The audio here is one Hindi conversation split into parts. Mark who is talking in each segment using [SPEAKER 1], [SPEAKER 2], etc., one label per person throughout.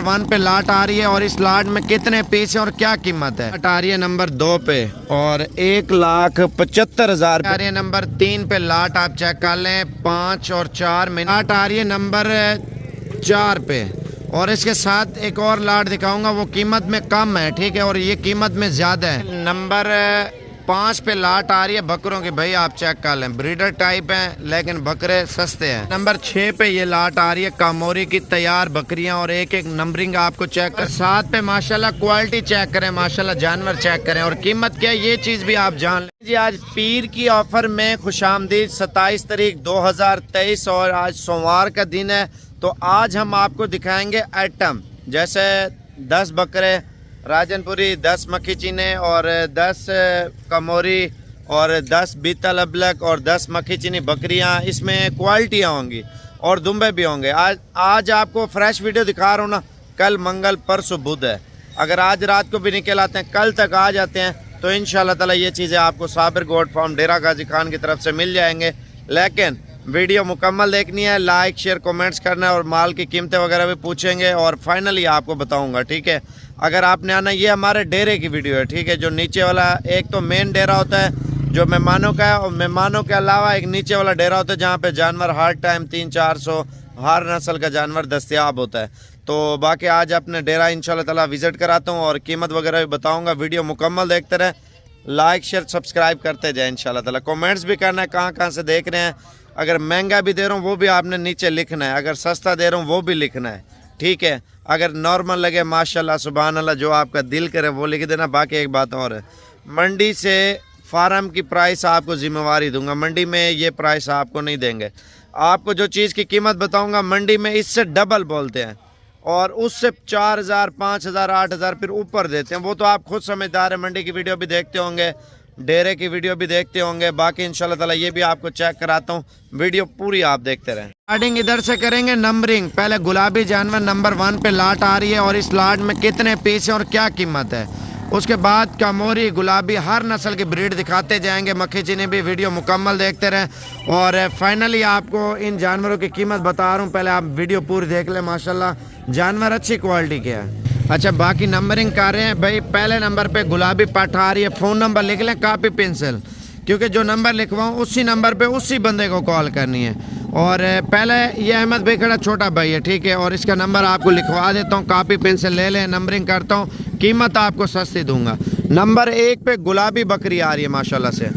[SPEAKER 1] 1 पे लाट आ रही है और इस लाट में कितने पीस हैं और क्या कीमत है। लाट आ रही है नंबर 2 पे और 1,75,000 आ रही है। नंबर 3 पे लाट आप चेक कर लें 5 और 4 में। लाट आ रही है नंबर 4 पे और इसके साथ एक और लाट दिखाऊंगा, वो कीमत में कम है, ठीक है, और ये कीमत में ज़्यादा है। नंबर 5 पे लाट आ रही है बकरों की, भाई आप चेक कर लें, ब्रीडर टाइप हैं लेकिन बकरे सस्ते हैं। नंबर 6 पे ये लाट आ रही है कामोरी की तैयार बकरियां और एक एक नंबरिंग आपको चेक कर। 7 पे माशाल्लाह क्वालिटी चेक करें, माशाल्लाह जानवर चेक करें और कीमत क्या है ये चीज़ भी आप जान लें जी। आज पीर की ऑफर में खुशामदीद 27 तारीख 2023 और आज सोमवार का दिन है। तो आज हम आपको दिखाएंगे आइटम, जैसे 10 बकरे राजनपुरी, 10 मक्खी चीने और 10 कमोरी और 10 बीतल अबलक और 10 मक्खी चीनी बकरियां, इसमें क्वालिटियां होंगी और दुम्बे भी होंगे। आज आपको फ्रेश वीडियो दिखा रहा हूँ ना। कल मंगल परसों बुध है, अगर आज रात को भी निकल आते हैं, कल तक आ जाते हैं तो इंशाल्लाह ताला ये चीज़ें आपको साबिर गोट फार्म डेरा गाजी खान की तरफ से मिल जाएंगे। लेकिन वीडियो मुकम्मल देखनी है, लाइक शेयर कमेंट्स करना है और माल की कीमतें वगैरह भी पूछेंगे और फाइनली आपको बताऊंगा, ठीक है। अगर आपने आना, ये हमारे डेरे की वीडियो है, ठीक है। जो नीचे वाला एक तो मेन डेरा होता है जो मेहमानों का है और मेहमानों के अलावा एक नीचे वाला डेरा होता है जहाँ पे जानवर हर टाइम 300-400 हर नस्ल का जानवर दस्तयाब होता है। तो बाकी आज अपने डेरा इंशाल्लाह ताला विज़िट कराता हूँ और कीमत वगैरह भी बताऊँगा। वीडियो मुकम्मल देखते रहें, लाइक शेयर सब्सक्राइब करते जाए इंशाल्लाह ताला। कमेंट्स भी करना है कहाँ कहाँ से देख रहे हैं। अगर महंगा भी दे रहा हूँ वो भी आपने नीचे लिखना है, अगर सस्ता दे रहा हूँ वो भी लिखना है, ठीक है। अगर नॉर्मल लगे माशाल्लाह सुभान अल्लाह, जो आपका दिल करे वो लिख देना। बाकी एक बात और है, मंडी से फार्म की प्राइस आपको जिम्मेवारी दूंगा, मंडी में ये प्राइस आपको नहीं देंगे। आपको जो चीज़ की कीमत बताऊंगा मंडी में इससे डबल बोलते हैं और उससे 4,000, 5,000, 8,000 फिर ऊपर देते हैं। वो तो आप खुद समझदार है, मंडी की वीडियो भी देखते होंगे, डेरे की वीडियो भी देखते होंगे। बाकी इंशाल्लाह ताला ये भी आपको चेक कराता हूँ, वीडियो पूरी आप देखते रहें। स्टार्टिंग इधर से करेंगे नंबरिंग। पहले गुलाबी जानवर नंबर 1 पे लाट आ रही है और इस लाट में कितने पीस हैं और क्या कीमत है। उसके बाद कामोरी, गुलाबी, हर नस्ल की ब्रीड दिखाते जाएंगे। मक्खी चीनी भी वीडियो मुकम्मल देखते रहें और फाइनली आपको इन जानवरों की कीमत बता रहा हूँ। पहले आप वीडियो पूरी देख लें, माशाल्लाह जानवर अच्छी क्वालिटी के हैं। अच्छा, बाकी नंबरिंग कर रहे हैं भाई। पहले नंबर पे गुलाबी पाठ आ रही है, फ़ोन नंबर लिख लें कापी पेंसिल, क्योंकि जो नंबर लिखवाऊँ उसी नंबर पे उसी बंदे को कॉल करनी है। और पहले ये अहमद भाई खड़ा छोटा भाई है, ठीक है, और इसका नंबर आपको लिखवा देता हूँ, कापी पेंसिल ले लें, नंबरिंग करता हूँ, कीमत आपको सस्ती दूंगा। नंबर 1 पे गुलाबी बकरी आ रही है माशाल्लाह से,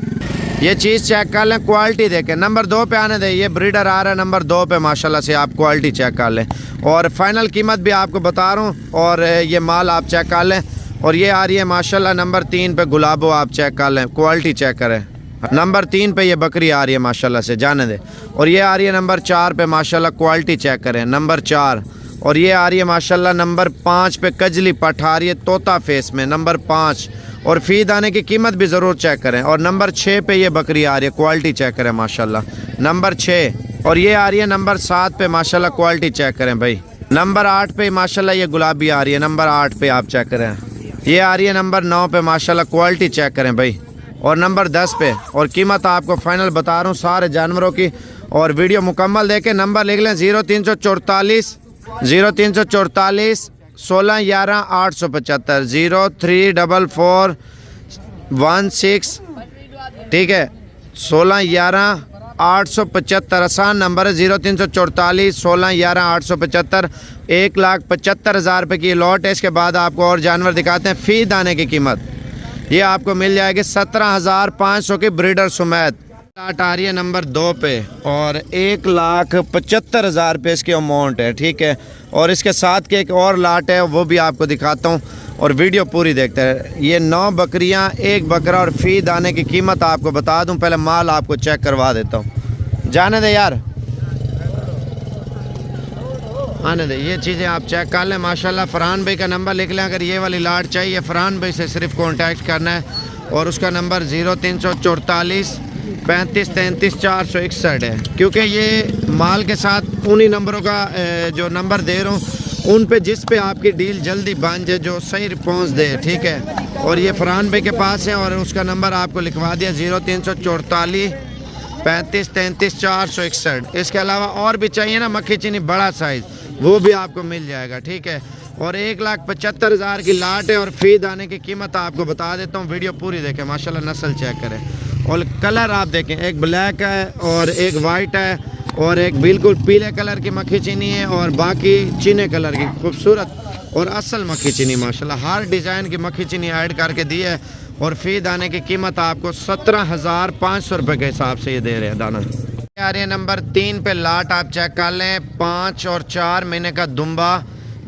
[SPEAKER 1] ये चीज़ चेक कर लें, क्वालिटी देखें। नंबर 2 पे आने दें, ये ब्रीडर आ रहा है नंबर 2 पे माशाल्लाह से, आप क्वालिटी चेक कर लें और फाइनल कीमत भी आपको बता रहा हूँ और ये माल आप चेक कर लें। और ये आ रही है माशाल्लाह नंबर 3 पे गुलाबो, आप चेक कर लें, क्वालिटी चेक करें। नंबर 3 पे ये बकरी आ रही है माशाल्लाह से, जाने दे। और ये आ रही है नंबर 4 पे माशाल्लाह, क्वालिटी चेक करें, नंबर 4। और ये आ रही है माशाल्लाह नंबर 5 पे कजली पठ आ रही है तोता फेस में, नंबर 5। और फी दाने की कीमत भी ज़रूर चेक करें। और नंबर 6 पे ये बकरी आ रही है, क्वालिटी चेक करें माशाल्लाह, नंबर 6। और ये आ रही है नंबर 7 पे माशाल्लाह, क्वालिटी चेक करें भाई। नंबर 8 पे माशाल्लाह ये गुलाबी आ रही है, नंबर 8 पे आप चेक करें। ये आ रही है नंबर 9 पे माशाल्लाह, क्वालिटी चेक करें भाई। और नंबर 10 पे, और कीमत आपको फाइनल बता रहा हूँ सारे जानवरों की। और वीडियो मुकम्मल देखें, नंबर लिख लें 0344 1611 875 034416, ठीक है, 1611 875 आसान नंबर है। 0344 1611 875। 1,75,000 रुपये की लॉट है। इसके बाद आपको और जानवर दिखाते हैं। फी दाने की कीमत ये आपको मिल जाएगी 17,500 की ब्रीडर सुमैद। लाट आ रही है नंबर 2 पे और 1,75,000 रुपये इसकी अमाउंट है, ठीक है। और इसके साथ के एक और लाट है, वो भी आपको दिखाता हूँ और वीडियो पूरी देखते हैं। ये 9 बकरियाँ, 1 बकरा और फी दाने की कीमत आपको बता दूँ। पहले माल आपको चेक करवा देता हूँ, जाने दे यार, आने दे। ये चीज़ें आप चेक कर लें माशाल्लाह। फरहान भाई का नंबर लिख लें, अगर ये वाली लाट चाहिए फरहान भाई से सिर्फ कांटेक्ट करना है और उसका नंबर 0344 35 33 461 है। क्योंकि ये माल के साथ उन्हीं नंबरों का जो नंबर दे रहा हूँ उन पे, जिस पे आपकी डील जल्दी बन जाए, जो सही रिस्पॉन्स दे, ठीक है। और ये फरहान भाई के पास है और उसका नंबर आपको लिखवा दिया 0344 35 33 461। इसके अलावा और भी चाहिए ना मक्खी चीनी बड़ा साइज़, वो भी आपको मिल जाएगा, ठीक है। और 1,75,000 की लाट है और फी दाने की कीमत आपको बता देता हूँ, वीडियो पूरी देखें। माशाल्लाह नस्ल चेक करें और कलर आप देखें, एक ब्लैक है और एक वाइट है और एक बिल्कुल पीले कलर की मक्खी चीनी है और बाकी चीने कलर की खूबसूरत और असल मक्खी चीनी। माशाल्लाह हर डिज़ाइन की मक्खी चीनी ऐड करके दी है और फी दाने की कीमत आपको 17,500 रुपये के हिसाब से ये दे रहे हैं दाना। आ रही है नंबर 3 पे लाट, आप चेक कर लें। 5 और 4 महीने का दुम्बा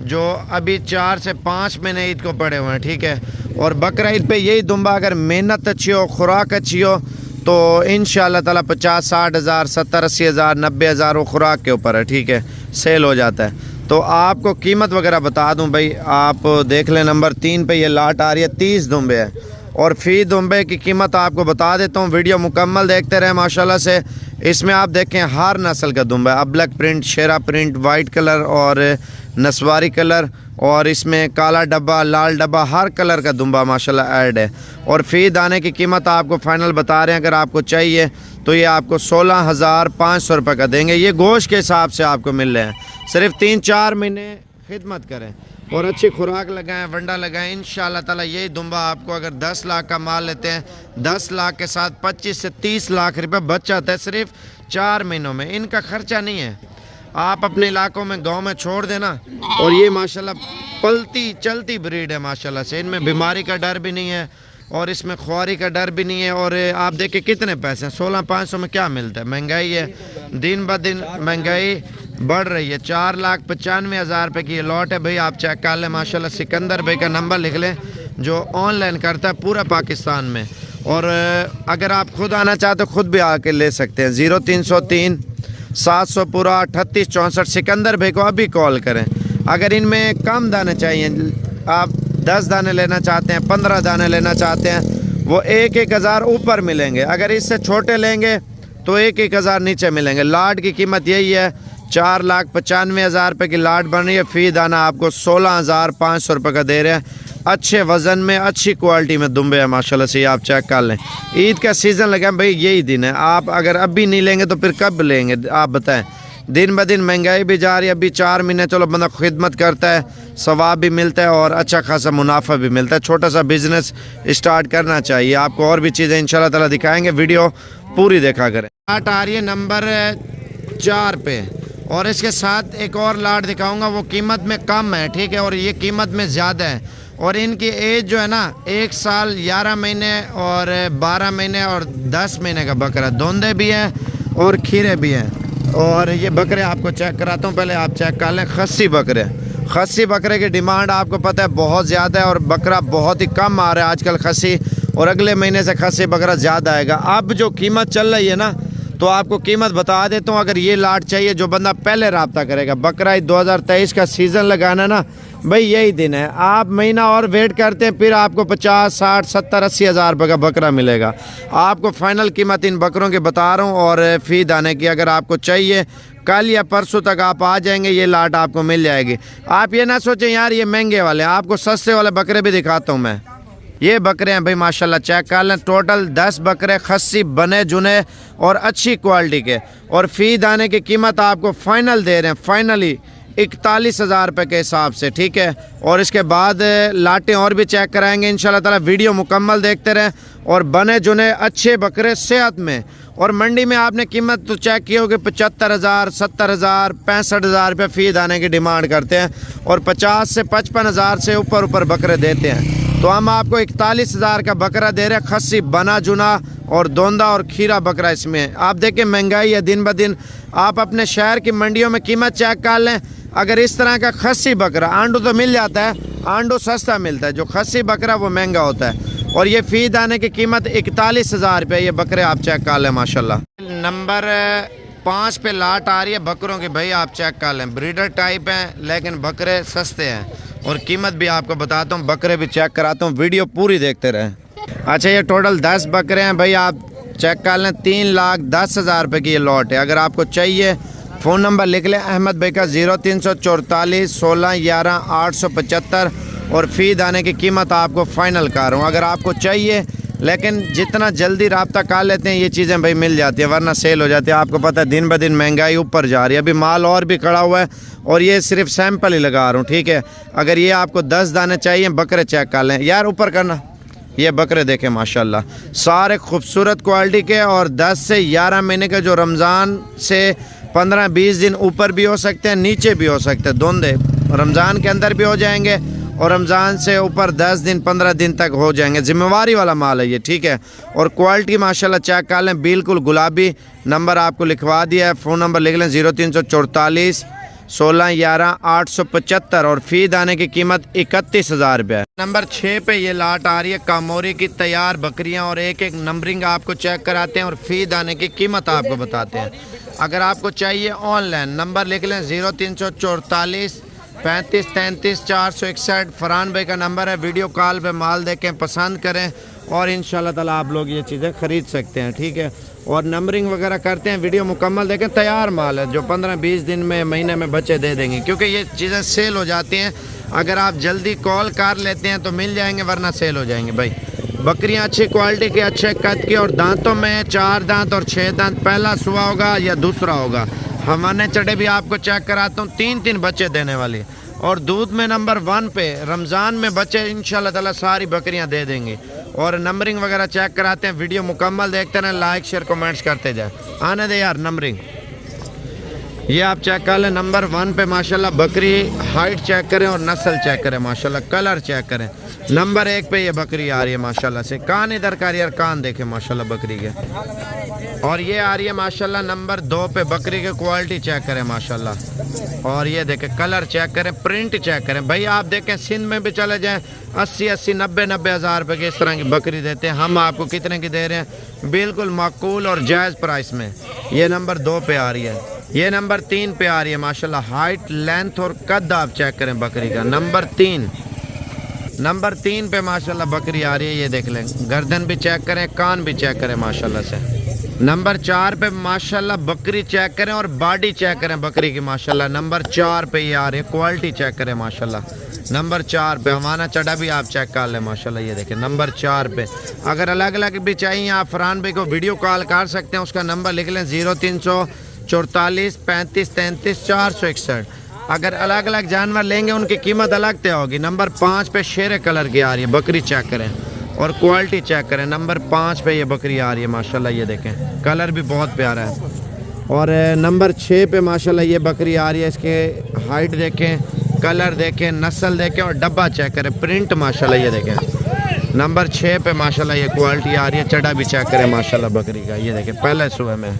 [SPEAKER 1] जो अभी 4 से 5 महीने ईद को पड़े हुए हैं, ठीक है। और बकरा ईद पे यही दुम्बा अगर मेहनत अच्छी हो, खुराक अच्छी हो तो इंशाअल्लाह ताला 50-60 हज़ार, 70-80 हज़ार, 90 हज़ार वो खुराक के ऊपर है, ठीक है, सेल हो जाता है। तो आपको कीमत वगैरह बता दूं भाई, आप देख लें नंबर 3 पे ये लाट आ रही है, 30 दुम्बे है और फ़ी दुम्बे की कीमत आपको बता देता हूँ, वीडियो मुकम्मल देखते रहें। माशाल्लाह से इसमें आप देखें हर नस्ल का दुम्बा है, अबलक प्रिंट, शेरा प्रिंट, वाइट कलर और नस्वारी कलर और इसमें काला डब्बा, लाल डब्बा, हर कलर का दुम्बा माशाल्लाह ऐड है। और फ़ी दाने की कीमत आपको फ़ाइनल बता रहे हैं, अगर आपको चाहिए तो ये आपको 16,500 रुपये का देंगे। ये गोश्त के हिसाब से आपको मिल रहे हैं। सिर्फ 3-4 महीने खिदमत करें और अच्छी खुराक लगाएं, वंडा लगाएं, इंशाअल्लाह ताला यही दुम्बा आपको अगर 10 लाख का माल लेते हैं, 10 लाख के साथ 25 से 30 लाख रुपए बच जाता है सिर्फ 4 महीनों में। इनका खर्चा नहीं है, आप अपने इलाकों में गांव में छोड़ देना। और ये माशाल्लाह पलती चलती ब्रीड है माशाल्लाह से, इनमें बीमारी का डर भी नहीं है और इसमें ख्वारी का डर भी नहीं है। और आप देखिए कितने पैसे हैं, 16,500 में क्या मिलता है। महंगाई है, दिन ब दिन महंगाई बढ़ रही है। 4,95,000 रुपये की ये लॉट है भाई, आप चेक कर लें। माशाल्लाह सिकंदर भाई का नंबर लिख लें जो ऑनलाइन करता है पूरा पाकिस्तान में। और अगर आप खुद आना चाहते तो खुद भी आके ले सकते हैं। 0303 700 पूरा 3864 सिकंदर भाई को अभी कॉल करें। अगर इनमें कम दाने चाहिए, आप 10 दाने लेना चाहते हैं, 15 दाने लेना चाहते हैं, वो 1-1 हज़ार ऊपर मिलेंगे। अगर इससे छोटे लेंगे तो 1-1 हज़ार नीचे मिलेंगे। लाट की कीमत यही है, 4,95,000 रुपये की लाट बन रही है। फ़ी दाना आपको 16,500 रुपये का दे रहे हैं। अच्छे वज़न में, अच्छी क्वालिटी में दुम्बे हैं माशाल्लाह से, आप चेक कर लें। ईद का सीज़न लगा भाई, यही दिन है। आप अगर अभी नहीं लेंगे तो फिर कब लेंगे आप बताएं। दिन ब दिन महंगाई भी जा रही है। अभी 4 महीने चलो बंदा खिदमत करता है, सवाब भी मिलता है और अच्छा खासा मुनाफा भी मिलता है। छोटा सा बिजनेस स्टार्ट करना चाहिए। आपको और भी चीज़ें इंशाल्लाह ताला दिखाएंगे, वीडियो पूरी देखा करें। लाट आ रही है नंबर 4 पे और इसके साथ एक और लाट दिखाऊंगा, वो कीमत में कम है, ठीक है, और ये कीमत में ज़्यादा है। और इनकी एज जो है ना 1 साल 11 महीने और 12 महीने और 10 महीने का बकरा, दोंदे भी हैं और खीरे भी हैं। और ये बकरे आपको चेक कराता हूँ, पहले आप चेक कर लें। खस्सी बकरे, खस्सी बकरे की डिमांड आपको पता है बहुत ज़्यादा है और बकरा बहुत ही कम आ रहा है आजकल खस्सी, और अगले महीने से खस्सी बकरा ज़्यादा आएगा। अब जो कीमत चल रही है ना, तो आपको कीमत बता देता हूँ। अगर ये लाट चाहिए, जो बंदा पहले रब्ता करेगा, बकरा 2023 का सीज़न लगाना ना भाई, यही दिन है। आप महीना और वेट करते हैं, फिर आपको 50, 60, 70, 80 हज़ार रुपये का बकरा मिलेगा। आपको फ़ाइनल कीमत इन बकरों की बता रहा हूँ और फ़ी दाने की अगर आपको चाहिए कल या परसों तक आप आ जाएंगे, ये लाट आपको मिल जाएगी। आप ये ना सोचें यार ये महंगे वाले, आपको सस्ते वाले बकरे भी दिखाता हूँ मैं। ये बकरे हैं भाई माशाल्लाह, चेक कर लें। टोटल 10 बकरे खस्सी बने जुने और अच्छी क्वालिटी के, और फ़ी दाने की कीमत आपको फ़ाइनल दे रहे हैं, फाइनली 41,000 रुपये के हिसाब से, ठीक है। और इसके बाद लाटें और भी चेक कराएंगे इंशाल्लाह ताला, वीडियो मुकम्मल देखते रहें। और बने जुने अच्छे बकरे सेहत में, और मंडी में आपने कीमत तो चेक की होगी, 75,000, 70,000, 65,000 रुपये फ़ी दाने की डिमांड करते हैं और 50 से 55 हज़ार से ऊपर बकरे देते हैं। तो हम आपको 41,000 का बकरा दे रहे हैं, खस्सी बना जुना और दोंदा और खीरा बकरा इसमें। आप देखें महंगाई है दिन ब दिन, आप अपने शहर की मंडियों में कीमत चेक कर लें। अगर इस तरह का खस्सी बकरा, आंडू तो मिल जाता है, आंडू सस्ता मिलता है, जो खस्सी बकरा वो महंगा होता है। और ये फ़ी दाने की कीमत 41,000 रुपये, ये बकरे आप चेक कर लें माशाल्लाह। नंबर 5 पे लाट आ रही है बकरों की भाई, आप चेक कर लें। ब्रीडर टाइप हैं लेकिन बकरे सस्ते हैं और कीमत भी आपको बताता हूँ, बकरे भी चेक कराता हूँ, वीडियो पूरी देखते रहें। अच्छा, ये टोटल 10 बकरे हैं भाई, आप चेक कर लें। 3,10,000 रुपये की ये लॉट है। अगर आपको चाहिए फ़ोन नंबर लिख लें अहमद भाई का, 0344 16 11 875, और फ़ी दाने की कीमत आपको फ़ाइनल कर रहा हूँ। अगर आपको चाहिए लेकिन जितना जल्दी रब्ता कर लेते हैं ये चीज़ें भाई मिल जाती है, वरना सेल हो जाती है। आपको पता है दिन ब दिन महंगाई ऊपर जा रही है। अभी माल और भी खड़ा हुआ है और ये सिर्फ सैंपल ही लगा रहा हूँ, ठीक है। अगर ये आपको 10 दाने चाहिए, बकरे चेक कर लें यार, ऊपर करना। ये बकरे देखें माशाल्लाह, सारे खूबसूरत क्वालिटी के, और 10 से 11 महीने के, जो रमज़ान से 15-20 दिन ऊपर भी हो सकते हैं, नीचे भी हो सकते हैं। दोनों रमज़ान के अंदर भी हो जाएंगे और रमज़ान से ऊपर 10 दिन 15 दिन तक हो जाएंगे। जिम्मेवारी वाला माल है ये, ठीक है। और क्वालिटी माशाल्लाह चेक कर लें, बिल्कुल गुलाबी। नंबर आपको लिखवा दिया है, फ़ोन नंबर लिख लें 0344 1611 875, और फी दाने की कीमत 31,000 रुपये। नंबर 6 पे ये लाट आ रही है कामोरी की तैयार बकरियां, और एक एक नंबरिंग आपको चेक कराते हैं और फी दाने की कीमत आपको बताते हैं। अगर आपको चाहिए ऑनलाइन, नंबर लिख लें 0344 35 33 461। फरहान भाई का नंबर है। वीडियो कॉल पे माल देखें, पसंद करें, और इंशाल्लाह ताला आप लोग ये चीज़ें ख़रीद सकते हैं, ठीक है। और नंबरिंग वगैरह करते हैं, वीडियो मुकम्मल देखें। तैयार माल है जो 15-20 दिन में, महीने में बच्चे दे देंगे, क्योंकि ये चीज़ें सेल हो जाती हैं। अगर आप जल्दी कॉल कर लेते हैं तो मिल जाएंगे, वरना सेल हो जाएंगे भाई। बकरियां अच्छी क्वालिटी की, अच्छे कद की, और दांतों में 4 दांत और 6 दांत। पहला सुबह होगा या दूसरा होगा। हमारे चढ़े भी आपको चेक कराता हूँ, 3-3 बच्चे देने वाली। और दूध में नंबर 1 पे, रमज़ान में बच्चे इंशाल्लाह ताला सारी बकरियां दे देंगे। और नंबरिंग वगैरह चेक कराते हैं। वीडियो मुकम्मल देखते रहें, लाइक शेयर कमेंट्स करते जाए। आने दे यार नंबरिंग। ये आप चेक कर लें, नंबर 1 पे माशाल्लाह बकरी। हाइट चेक करें और नस्ल चेक करें माशाल्लाह, कलर चेक करें। नंबर 1 पे ये बकरी आ रही है माशाल्लाह से। कान इधर कर यार, कान देखें माशाल्लाह बकरी के। और ये आ रही है माशाल्लाह नंबर 2 पे, बकरी की क्वालिटी चेक करें माशाल्लाह। और ये देखें, कलर चेक करें, प्रिंट चेक करें। भाई आप देखें, सिंध में भी चले जाएं 80-80 90-90 हज़ार रुपये की इस तरह की बकरी देते हैं। हम आपको कितने की दे रहे हैं? बिल्कुल माकूल और जायज़ प्राइस में। ये नंबर 2 पे आ रही है। ये नंबर 3 पे आ रही है माशाल्लाह। हाइट, लेंथ और कद आप चेक करें बकरी का। नंबर 3 पे माशाल्लाह बकरी आ रही है। ये देख लें, गर्दन भी चेक करें, कान भी चेक करें माशाल्लाह से। नंबर 4 पे माशाल्लाह बकरी चेक करें और बॉडी चेक करें बकरी की माशाल्लाह। नंबर 4 पे ये आ रही है, क्वालिटी चेक करें माशाल्लाह। नंबर 4 पे हमारा चढ़ा भी आप चेक कर लें माशाल्लाह। ये देखें नंबर 4 पे। अगर अलग अलग भी चाहिए, आप फरहान भाई को वीडियो कॉल कर सकते हैं। उसका नंबर लिख लें 0344 35 33 461। अगर अलग अलग जानवर लेंगे उनकी कीमत अलग तय होगी। नंबर 5 पे शेर कलर की आ रही है बकरी, चेक करें और क्वालिटी चेक करें। नंबर 5 पे ये बकरी आ रही है माशाल्लाह। ये देखें, कलर भी बहुत प्यारा है। और नंबर 6 पे माशाल्लाह ये बकरी आ रही है। इसके हाइट देखें, कलर देखें, नस्ल देखें और डब्बा चेक करें, प्रिंट माशाल्लाह। ये देखें नंबर 6 पे माशाल्लाह ये क्वालिटी आ रही है। चढ़ा भी चेक करें माशाल्लाह बकरी का। ये देखें पहले सुबह में।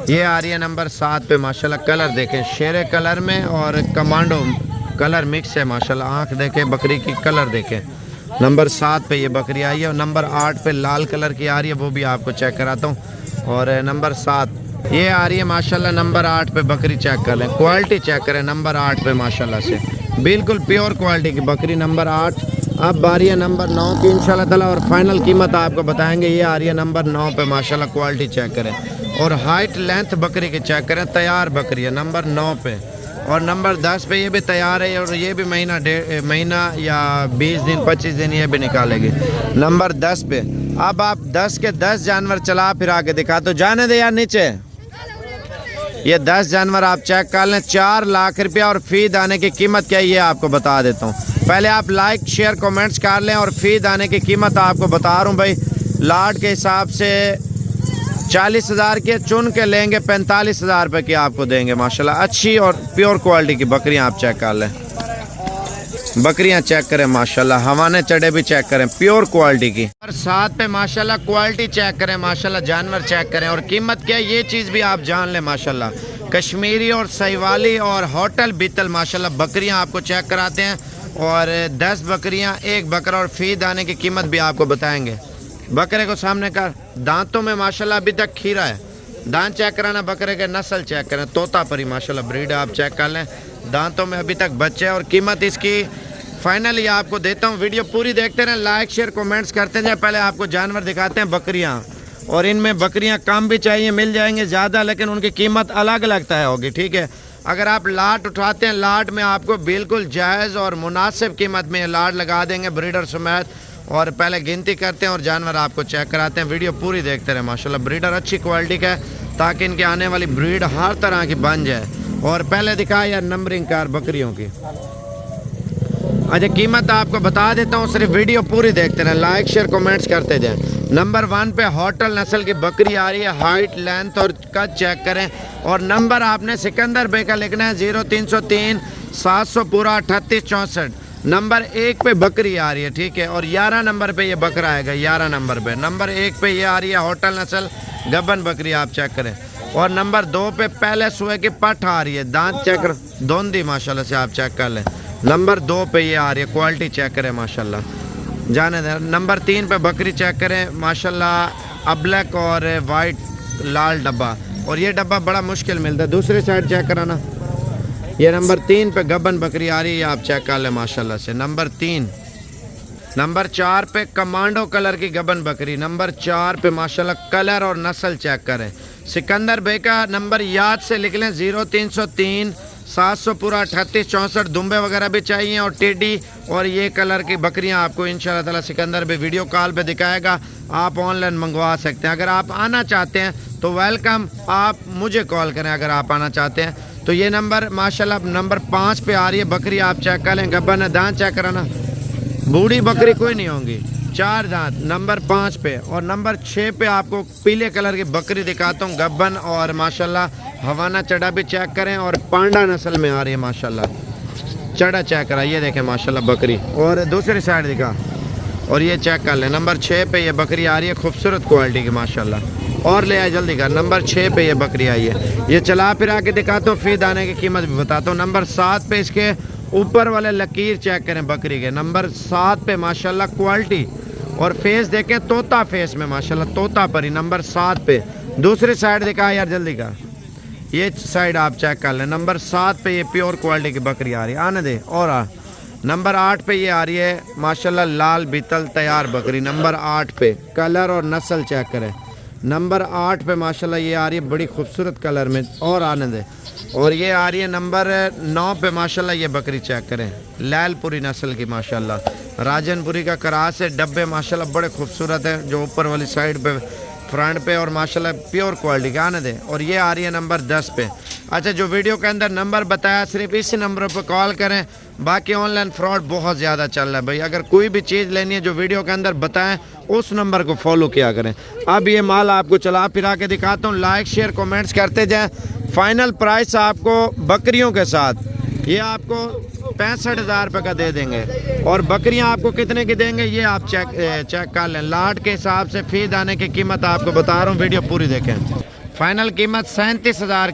[SPEAKER 1] ये आ रही है नंबर 7 पे माशाल्लाह। कलर देखें, शेरे कलर में और कमांडो कलर मिक्स है माशाल्लाह। आँख देखें बकरी की, कलर देखें। नंबर 7 पे ये बकरी आई है। और नंबर 8 पे लाल कलर की आ रही है, वो भी आपको चेक कराता हूँ। और नंबर 7 ये आ रही है माशाल्लाह। नंबर 8 पे बकरी चेक कर लें, क्वालिटी चेक करें। नंबर 8 पे माशाल्लाह से बिल्कुल प्योर क्वालिटी की बकरी, नंबर 8। अब आ रही है नंबर 9 की इंशाल्लाह ताला, और फाइनल कीमत आपको बताएंगे। ये आ रही है नंबर 9 पे माशाल्लाह। क्वालिटी चेक करें और हाइट लेंथ बकरी की चेक करें। तैयार बकरी है नंबर 9 पे। और नंबर 10 पे ये भी तैयार है, और ये भी महीना या 20 दिन 25 दिन ये भी निकालेगी। नंबर 10 पे अब आप 10 के 10 जानवर चला फिर आके दिखा, तो जाने दे यार नीचे। ये 10 जानवर आप चेक कर लें, 4 लाख रुपया। और फी दाने की कीमत क्या है ये आपको बता देता हूँ। पहले आप लाइक शेयर कमेंट्स कर लें, और फी दाने की कीमत आपको बता रहा हूँ भाई। लाट के हिसाब से 40,000 के चुन के लेंगे, 45,000 रुपये की आपको देंगे माशाल्लाह। अच्छी और प्योर क्वालिटी की बकरियां आप चेक कर लें। बकरियां चेक करें माशाल्लाह, हवाने चढ़े भी चेक करें, प्योर क्वालिटी की। और 7 पे माशाल्लाह क्वालिटी चेक करें माशाल्लाह, जानवर चेक करें और कीमत क्या है ये चीज़ भी आप जान लें माशाल्लाह। कश्मीरी और सहीवाली और होटल बीतल माशाल्लाह बकरियां आपको चेक कराते हैं। और 10 बकरियां, 1 बकरा, और फी दाने की कीमत भी आपको बताएंगे। बकरे को सामने कर, दांतों में माशाल्लाह अभी तक खीरा है। दांत चेक कराना, बकरे के नस्ल चेक करें, तोता परी माशाल्लाह ब्रीड आप चेक कर लें। दांतों में अभी तक बच्चे, और कीमत इसकी फाइनली आपको देता हूँ। वीडियो पूरी देखते रहें, लाइक शेयर कमेंट्स करते जाए। पहले आपको जानवर दिखाते हैं बकरियाँ, और इनमें बकरियाँ कम भी चाहिए मिल जाएंगे, ज़्यादा, लेकिन उनकी कीमत अलग अलग तय होगी, ठीक है। अगर आप लाट उठाते हैं, लाट में आपको बिल्कुल जायज़ और मुनासिब कीमत में लाट लगा देंगे ब्रीडर समेत। और पहले गिनती करते हैं और जानवर आपको चेक कराते हैं। वीडियो पूरी देखते रहे। माशाल्लाह ब्रीडर अच्छी क्वालिटी का है ताकि इनके आने वाली ब्रीड हर तरह की बन जाए। और पहले दिखाया यार नंबरिंग कार बकरियों की। अच्छा कीमत आपको बता देता हूँ, सिर्फ वीडियो पूरी देखते रहें, लाइक शेयर कमेंट्स करते जाएं। नंबर 1 पे होटल नस्ल की बकरी आ रही है। हाइट लेंथ और कद चेक करें। और नंबर आपने सिकंदर बे का लिखना है 0303 700 पूरा 38 64। नंबर 1 पे बकरी आ रही है, ठीक है। और 11 नंबर पे ये बकरा आएगा। 11 नंबर पे, नंबर 1 पे ये आ रही है होटल नस्ल गबन बकरी, आप चेक करें। और नंबर 2 पे पहले सुए की पठ आ रही है, दांत चेक कर दोंदी माशाल्लाह से, आप चेक कर लें। नंबर 2 पे ये आ रही है, क्वालिटी चेक करें माशाल्लाह, जाने दें। नंबर 3 पे बकरी चेक करें माशाल्लाह, अब्लैक और वाइट लाल डब्बा। और ये डब्बा बड़ा मुश्किल मिलता है। दूसरी साइड चेक कराना। ये नंबर 3 पे गबन बकरी आ रही है, आप चेक कर लें माशाल्लाह से, नंबर 3। नंबर 4 पे कमांडो कलर की गबन बकरी। नंबर 4 पे माशाल्लाह कलर और नस्ल चेक करें। सिकंदर भाई का नंबर याद से लिख लें 0303 700 पूरा 38 64। दुम्बे वगैरह भी चाहिए और टेडी और ये कलर की बकरियां आपको इंशाल्लाह ताला सिकंदर भाई वीडियो कॉल पे दिखाएगा। आप ऑनलाइन मंगवा सकते हैं। अगर आप आना चाहते हैं तो वेलकम, आप मुझे कॉल करें अगर आप आना चाहते हैं। तो ये नंबर माशाल्लाह नंबर 5 पे आ रही है बकरी, आप चेक कर लें। गब्बन है, दांत चेक कराना, बूढ़ी बकरी कोई नहीं होंगी, 4 दांत, नंबर 5 पे। और नंबर 6 पे आपको पीले कलर की बकरी दिखाता हूँ, गब्बन और माशाल्लाह हवाना चढ़ा भी चेक करें। और पांडा नस्ल में आ रही है माशाल्लाह, चढ़ा चेक करा, ये देखें माशाल्लाह बकरी। और दूसरी साइड दिखा, और ये चेक कर लें। नंबर 6 पे ये बकरी आ रही है, खूबसूरत क्वालिटी की माशाल्लाह। और ले आए जल्दी का, नंबर 6 पे ये बकरी आई है। ये चला फिर आके दिखाता हूँ, फिर दाने की कीमत भी बताता हूँ। नंबर 7 पे इसके ऊपर वाले लकीर चेक करें बकरी के, नंबर 7 पे माशाल्लाह क्वालिटी और फेस देखें, तोता फेस में माशाल्लाह, तोता परी, नंबर 7 पे। दूसरी साइड दिखा यार जल्दी का, ये साइड आप चेक कर लें। नंबर 7 पे ये प्योर क्वालिटी की बकरी आ रही है, आने दे। और नंबर 8 पे ये आ रही है माशाल्लाह लाल बीतल तैयार बकरी, नंबर 8 पे। कलर और नस्ल चेक करें। नंबर 8 पे माशाल्लाह ये आ रही है बड़ी खूबसूरत कलर में, और आने दे। और ये आ रही है नंबर 9 पे माशाल्लाह, ये बकरी चेक करें, लैलपुरी नस्ल की माशाल्लाह, राजनपुरी का करास है। डब्बे माशाल्लाह बड़े खूबसूरत है, जो ऊपर वाली साइड पे फ्रंट पे, और माशाल्लाह प्योर क्वालिटी का, आने दें। और ये आ रही है नंबर 10 पे। अच्छा, जो वीडियो के अंदर नंबर बताया सिर्फ इसी नंबर पर कॉल करें, बाकी ऑनलाइन फ्रॉड बहुत ज़्यादा चल रहा है भाई। अगर कोई भी चीज़ लेनी है जो वीडियो के अंदर बताएं, उस नंबर को फॉलो किया करें। अब ये माल आपको चला फिरा के दिखाता हूँ, लाइक शेयर कमेंट्स करते जाएं। फाइनल प्राइस आपको बकरियों के साथ ये आपको 65,000 रुपये का दे देंगे। और बकरियां आपको कितने की देंगे ये आप चेक कर लें। लाट के हिसाब से फी दाने की कीमत आपको बता रहा हूँ, वीडियो पूरी देखें। फाइनल कीमत 37,000